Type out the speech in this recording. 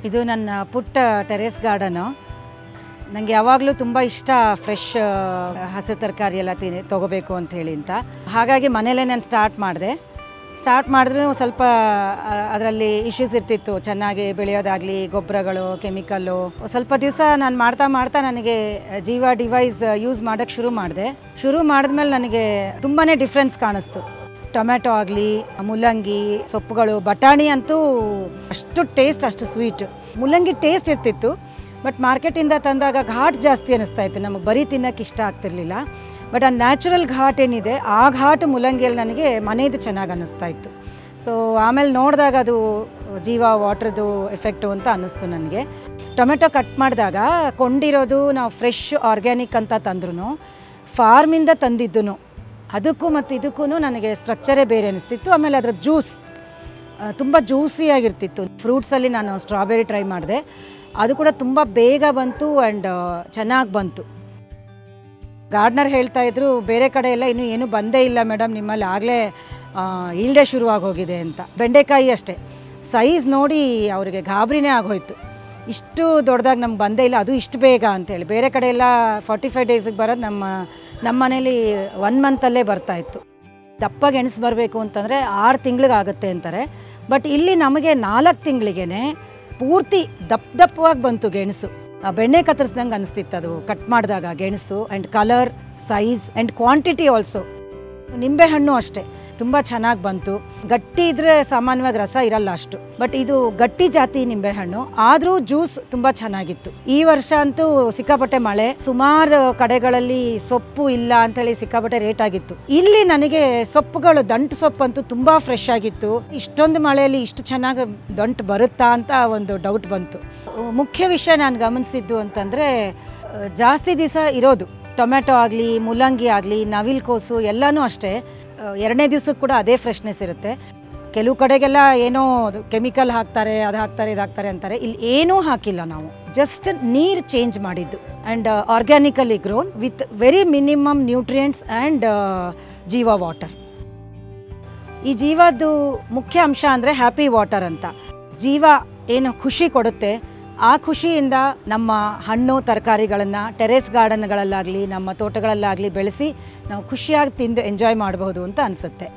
ಇದು ನನ್ನ ಪುಟ್ಟ ಟೆರೇಸ್ ಗಾರ್ಡನು. ನನಗೆ ಯಾವಾಗಲೂ ತುಂಬ ಇಷ್ಟ ಫ್ರೆಶ್ ಹಸಿ ತರಕಾರಿ ಎಲ್ಲ ತೊಗೋಬೇಕು ಅಂತ ಹೇಳಿ ಅಂತ. ಹಾಗಾಗಿ ಮನೇಲೇ ನಾನು ಸ್ಟಾರ್ಟ್ ಮಾಡಿದ್ರೂ ಸ್ವಲ್ಪ ಅದರಲ್ಲಿ ಇಶ್ಯೂಸ್ ಇರ್ತಿತ್ತು. ಚೆನ್ನಾಗಿ ಬೆಳೆಯೋದಾಗಲಿ, ಗೊಬ್ಬರಗಳು, ಕೆಮಿಕಲ್ಲು. ಸ್ವಲ್ಪ ದಿವಸ ನಾನು ಮಾಡ್ತಾ ನನಗೆ ಜೀವ ಡಿವೈಸ್ ಯೂಸ್ ಮಾಡೋಕ್ಕೆ ಶುರು ಮಾಡಿದ್ಮೇಲೆ ನನಗೆ ತುಂಬಾ ಡಿಫ್ರೆನ್ಸ್ ಕಾಣಿಸ್ತು. ಟೊಮ್ಯಾಟೊ ಆಗಲಿ, ಮುಲ್ಲಂಗಿ, ಸೊಪ್ಪುಗಳು, ಬಟಾಣಿ ಅಂತೂ ಅಷ್ಟು ಟೇಸ್ಟ್, ಅಷ್ಟು ಸ್ವೀಟ್. ಮುಲ್ಲಂಗಿ ಟೇಸ್ಟ್ ಇರ್ತಿತ್ತು, ಬಟ್ ಮಾರ್ಕೆಟಿಂದ ತಂದಾಗ ಘಾಟ್ ಜಾಸ್ತಿ ಅನ್ನಿಸ್ತಾ ಇತ್ತು. ನಮಗೆ ಬರೀ ತಿನ್ನೋಕ್ಕೆ ಇಷ್ಟ ಆಗ್ತಿರ್ಲಿಲ್ಲ. ಬಟ್ ಆ ನ್ಯಾಚುರಲ್ ಘಾಟ್ ಏನಿದೆ, ಆ ಘಾಟ್ ಮುಲ್ಲಂಗಿಯಲ್ಲಿ ನನಗೆ ಮನೆಯದು ಚೆನ್ನಾಗಿ ಅನ್ನಿಸ್ತಾ ಇತ್ತು. ಸೊ ಆಮೇಲೆ ನೋಡಿದಾಗ ಅದು ಜೀವ ವಾಟ್ರದ್ದು ಎಫೆಕ್ಟು ಅಂತ ಅನ್ನಿಸ್ತು ನನಗೆ. ಟೊಮೆಟೊ ಕಟ್ ಮಾಡಿದಾಗ ಕೊಂಡಿರೋದು ನಾವು ಫ್ರೆಶ್ ಆರ್ಗ್ಯಾನಿಕ್ ಅಂತ ತಂದ್ರೂ, ಫಾರ್ಮಿಂದ ತಂದಿದ್ದು ಅದಕ್ಕೂ ಮತ್ತು ಇದಕ್ಕೂ ನನಗೆ ಸ್ಟ್ರಕ್ಚರೇ ಬೇರೆ ಅನ್ನಿಸ್ತಿತ್ತು. ಆಮೇಲೆ ಅದರ ಜ್ಯೂಸ್ ತುಂಬ ಜ್ಯೂಸಿಯಾಗಿರ್ತಿತ್ತು. ಫ್ರೂಟ್ಸಲ್ಲಿ ನಾನು ಸ್ಟ್ರಾಬೆರಿ ಟ್ರೈ ಮಾಡಿದೆ, ಅದು ಕೂಡ ತುಂಬ ಬೇಗ ಬಂತು ಆ್ಯಂಡ್ ಚೆನ್ನಾಗಿ ಬಂತು. ಗಾರ್ಡ್ನರ್ ಹೇಳ್ತಾಯಿದ್ರು, ಬೇರೆ ಕಡೆ ಎಲ್ಲ ಇನ್ನೂ ಏನೂ ಬಂದೇ ಇಲ್ಲ ಮೇಡಮ್, ನಿಮ್ಮಲ್ಲಿ ಆಗಲೇ ಈಲ್ಡೆ ಶುರುವಾಗಿ ಹೋಗಿದೆ ಅಂತ. ಬೆಂಡೆಕಾಯಿ ಅಷ್ಟೇ, ಸೈಜ್ ನೋಡಿ ಅವರಿಗೆ ಗಾಬರಿನೇ ಆಗೋಯ್ತು. ಇಷ್ಟು ದೊಡ್ಡದಾಗಿ ನಮ್ಗೆ ಬಂದೇ ಇಲ್ಲ, ಅದು ಇಷ್ಟು ಬೇಗ ಅಂತೇಳಿ. ಬೇರೆ ಕಡೆ ಎಲ್ಲ 45 ಡೇಸಿಗೆ ಬರೋದು ನಮ್ಮ ಮನೇಲಿ 1 ಮಂತಲ್ಲೇ ಬರ್ತಾಯಿತ್ತು. ದಪ್ಪ ಗೆಣಸು ಬರಬೇಕು ಅಂತಂದರೆ 6 ತಿಂಗಳಿಗಾಗುತ್ತೆ ಅಂತಾರೆ. ಬಟ್ ಇಲ್ಲಿ ನಮಗೆ 4 ತಿಂಗಳಿಗೇ ಪೂರ್ತಿ ದಪ್ಪವಾಗಿ ಬಂತು ಗೆಣಸು. ಬೆಣ್ಣೆ ಕತ್ತರಿಸ್ದಂಗೆ ಅನಿಸ್ತಿತ್ತು ಅದು ಕಟ್ ಮಾಡಿದಾಗ ಗೆಣಸು. And colour, size and quantity also. ನಿಂಬೆಹಣ್ಣು ಅಷ್ಟೇ ತುಂಬ ಚೆನ್ನಾಗಿ ಬಂತು. ಗಟ್ಟಿ ಇದ್ದರೆ ಸಾಮಾನ್ಯವಾಗಿ ರಸ ಇರಲ್ಲ ಅಷ್ಟು, ಬಟ್ ಇದು ಗಟ್ಟಿ ಜಾತಿ ನಿಂಬೆಹಣ್ಣು, ಆದರೂ ಜ್ಯೂಸ್ ತುಂಬ ಚೆನ್ನಾಗಿತ್ತು. ಈ ವರ್ಷ ಅಂತೂ ಸಿಕ್ಕಾಪಟ್ಟೆ ಮಳೆ, ಸುಮಾರು ಕಡೆಗಳಲ್ಲಿ ಸೊಪ್ಪು ಇಲ್ಲ ಅಂಥೇಳಿ ಸಿಕ್ಕಾಪಟ್ಟೆ ರೇಟ್ ಆಗಿತ್ತು. ಇಲ್ಲಿ ನನಗೆ ಸೊಪ್ಪುಗಳು, ದಂಟು ಸೊಪ್ಪು ಅಂತೂ ತುಂಬ ಫ್ರೆಶ್ ಆಗಿತ್ತು. ಇಷ್ಟೊಂದು ಮಳೆಯಲ್ಲಿ ಇಷ್ಟು ಚೆನ್ನಾಗಿ ದಂಟು ಬರುತ್ತಾ ಅಂತ ಒಂದು ಡೌಟ್ ಬಂತು. ಮುಖ್ಯ ವಿಷಯ ನಾನು ಗಮನಿಸಿದ್ದು ಅಂತಂದರೆ, ಜಾಸ್ತಿ ದಿವಸ ಇರೋದು ಟೊಮ್ಯಾಟೊ ಆಗಲಿ, ಮುಲ್ಲಂಗಿ ಆಗಲಿ, ನವಿಲುಕೋಸು ಎಲ್ಲನೂ ಅಷ್ಟೇ 2ನೇ ದಿವ್ಸಕ್ಕೆ ಕೂಡ ಅದೇ ಫ್ರೆಶ್ನೆಸ್ ಇರುತ್ತೆ. ಕೆಲವು ಕಡೆಗೆಲ್ಲ ಏನೋ ಕೆಮಿಕಲ್ ಹಾಕ್ತಾರೆ, ಅದು ಹಾಕ್ತಾರೆ, ಇದು ಹಾಕ್ತಾರೆ ಅಂತಾರೆ. ಇಲ್ಲಿ ಏನೂ ಹಾಕಿಲ್ಲ, ನಾವು ಜಸ್ಟ್ ನೀರು ಚೇಂಜ್ ಮಾಡಿದ್ದು. And organically grown with very minimum nutrients and ಜೀವ ವಾಟರ್. ಈ ಜೀವದ್ದು ಮುಖ್ಯ ಅಂಶ ಅಂದರೆ ಹ್ಯಾಪಿ ವಾಟರ್ ಅಂತ. ಜೀವ ಏನು ಖುಷಿ ಕೊಡುತ್ತೆ, ಆ ಖುಷಿಯಿಂದ ನಮ್ಮ ಹಣ್ಣು ತರಕಾರಿಗಳನ್ನು ಟೆರೇಸ್ ಗಾರ್ಡನ್ಗಳಲ್ಲಾಗಲಿ, ನಮ್ಮ ತೋಟಗಳಲ್ಲಾಗಲಿ ಬೆಳೆಸಿ ನಾವು ಖುಷಿಯಾಗಿ ತಿಂದು ಎಂಜಾಯ್ ಮಾಡಬಹುದು ಅಂತ ಅನಿಸುತ್ತೆ.